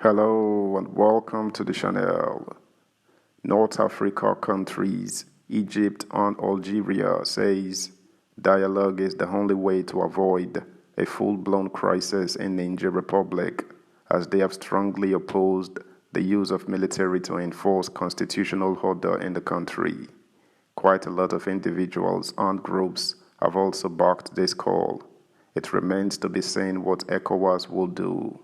Hello and welcome to the channel. North Africa countries, Egypt and Algeria says dialogue is the only way to avoid a full-blown crisis in Niger Republic as they have strongly opposed the use of military to enforce constitutional order in the country. Quite a lot of individuals and groups have also backed this call. It remains to be seen what ECOWAS will do.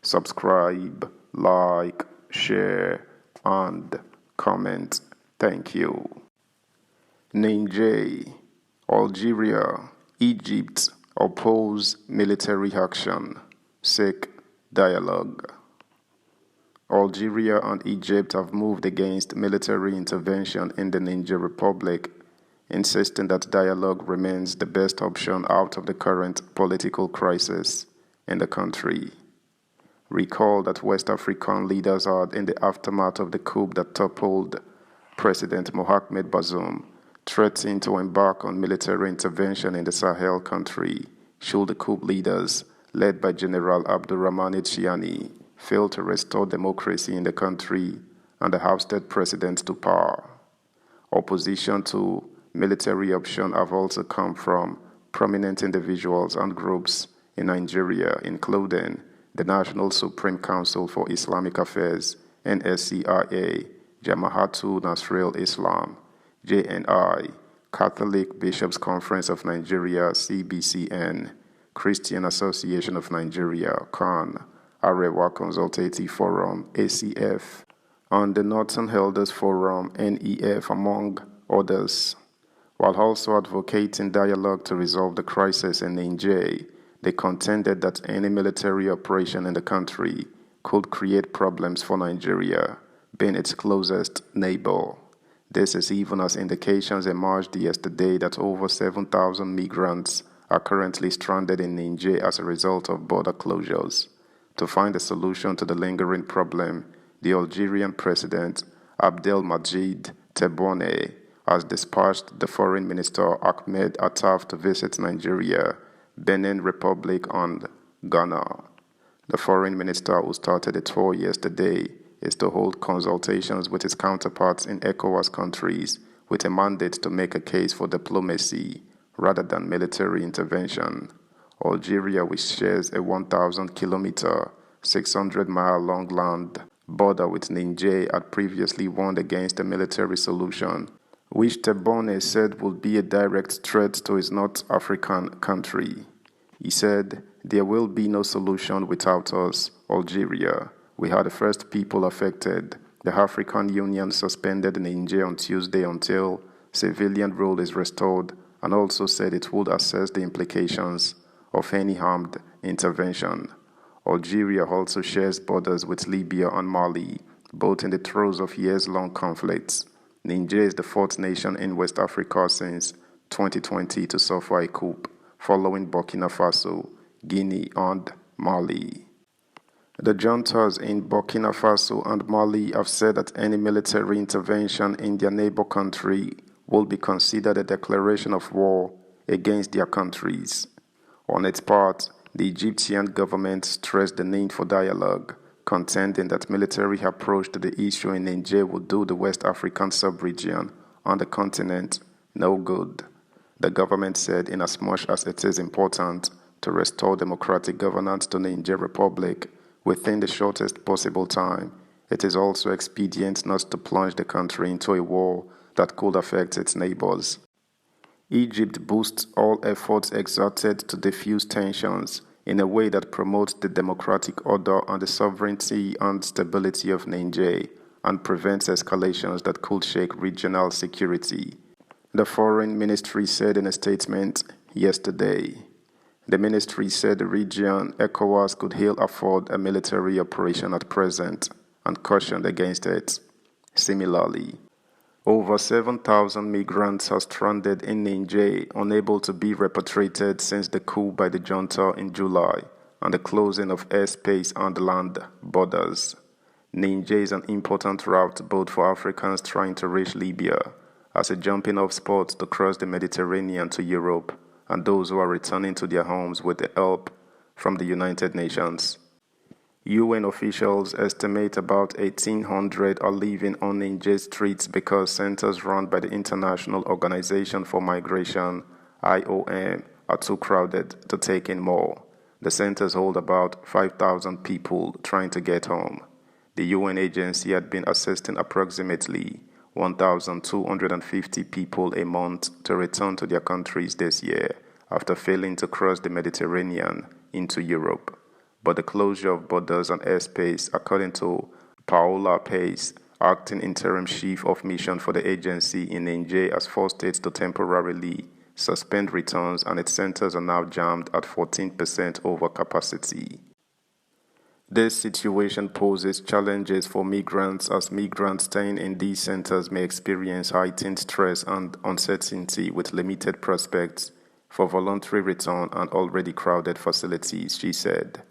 Subscribe, like, share, and comment. Thank you. Niger, Algeria, Egypt oppose military action, seek dialogue. Algeria and Egypt have moved against military intervention in the Niger Republic, insisting that dialogue remains the best option out of the current political crisis in the country. Recall that West African leaders had, in the aftermath of the coup that toppled President Mohamed Bazoum, threatened to embark on military intervention in the Sahel country should the coup leaders, led by General Abdurrahman Chiani, fail to restore democracy in the country and the ousted president to power. Opposition to military option have also come from prominent individuals and groups in Nigeria, including the National Supreme Council for Islamic Affairs, NSCIA, Jamaatul Nasril Islam, JNI, Catholic Bishops' Conference of Nigeria, CBCN, Christian Association of Nigeria, CAN, Arewa Consultative Forum, ACF, and the Northern Elders Forum, NEF, among others. While also advocating dialogue to resolve the crisis in Niger, they contended that any military operation in the country could create problems for Nigeria, being its closest neighbor. This is even as indications emerged yesterday that over 7,000 migrants are currently stranded in Niger as a result of border closures. To find a solution to the lingering problem, the Algerian president, Abdelmadjid Tebboune, has dispatched the foreign minister Ahmed Attaf to visit Nigeria, Benin Republic, and Ghana. The foreign minister, who started a tour yesterday, is to hold consultations with his counterparts in ECOWAS countries with a mandate to make a case for diplomacy rather than military intervention. Algeria, which shares a 1,000-kilometer, 600-mile-long land border with Niger, had previously warned against a military solution, which Tebboune said would be a direct threat to his North African country. He said, "There will be no solution without us, Algeria. We are the first people affected. The African Union suspended Niger on Tuesday until civilian rule is restored, and also said it would assess the implications of any armed intervention." Algeria also shares borders with Libya and Mali, both in the throes of years-long conflicts. Niger is the fourth nation in West Africa since 2020 to suffer a coup, following Burkina Faso, Guinea, and Mali. The juntas in Burkina Faso and Mali have said that any military intervention in their neighbor country will be considered a declaration of war against their countries. On its part, the Egyptian government stressed the need for dialogue, contending that military approach to the issue in Niger would do the West African sub-region and the continent no good. The government said inasmuch as it is important to restore democratic governance to Niger Republic within the shortest possible time, it is also expedient not to plunge the country into a war that could affect its neighbors. Egypt boosts all efforts exerted to defuse tensions in a way that promotes the democratic order and the sovereignty and stability of Niger and prevents escalations that could shake regional security, the Foreign Ministry said in a statement yesterday. The ministry said the region, ECOWAS, could ill afford a military operation at present and cautioned against it. Similarly, over 7,000 migrants are stranded in Niger, unable to be repatriated since the coup by the junta in July and the closing of airspace and land borders. Niger is an important route both for Africans trying to reach Libya as a jumping-off spot to cross the Mediterranean to Europe, and those who are returning to their homes with the help from the United Nations. UN officials estimate about 1,800 are living on Niger streets because centers run by the International Organization for Migration, IOM, are too crowded to take in more. The centers hold about 5,000 people trying to get home. The UN agency had been assisting approximately 1,250 people a month to return to their countries this year after failing to cross the Mediterranean into Europe. But the closure of borders and airspace, according to Paola Pace, acting interim chief of mission for the agency in Niger, has forced it to temporarily suspend returns, and its centers are now jammed at 14% over capacity. This situation poses challenges for migrants, as migrants staying in these centers may experience heightened stress and uncertainty with limited prospects for voluntary return and already crowded facilities, she said.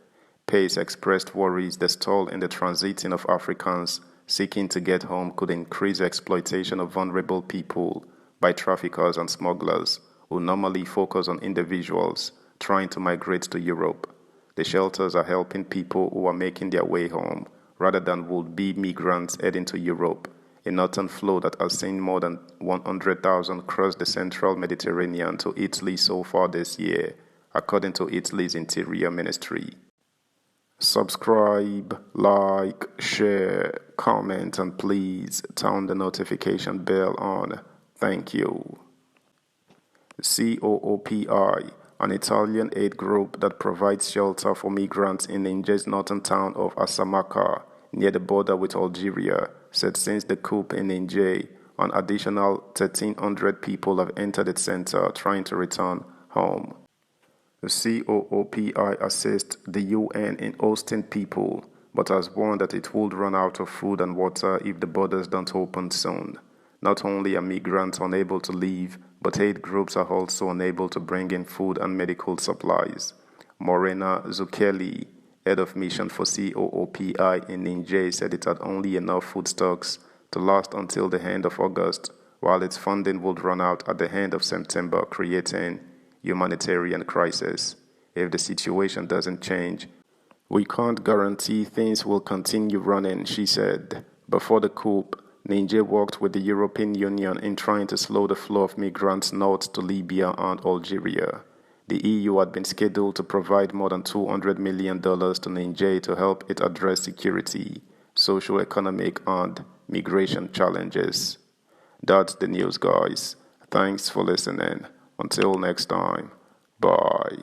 Pace expressed worries the stall in the transiting of Africans seeking to get home could increase exploitation of vulnerable people by traffickers and smugglers who normally focus on individuals trying to migrate to Europe. The shelters are helping people who are making their way home rather than would-be migrants heading to Europe, a northern flow that has seen more than 100,000 cross the central Mediterranean to Italy so far this year, according to Italy's Interior Ministry. Subscribe, like, share, comment, and please turn the notification bell on. Thank you. COOPI, an Italian aid group that provides shelter for migrants in Niger's northern town of Asamaka, near the border with Algeria, said since the coup in Niger, an additional 1,300 people have entered its center trying to return home. The COOPI assists the UN in hosting people, but has warned that it would run out of food and water if the borders don't open soon. Not only are migrants unable to leave, but aid groups are also unable to bring in food and medical supplies. Morena Zukeli, head of mission for COOPI in Niger, said it had only enough food stocks to last until the end of August, while its funding would run out at the end of September, creating humanitarian crisis. If the situation doesn't change, we can't guarantee things will continue running, she said. Before the coup, Niger worked with the European Union in trying to slow the flow of migrants north to Libya and Algeria. The EU had been scheduled to provide more than $200 million to Niger to help it address security, socio-economic, and migration challenges. That's the news, guys. Thanks for listening. Until next time, bye.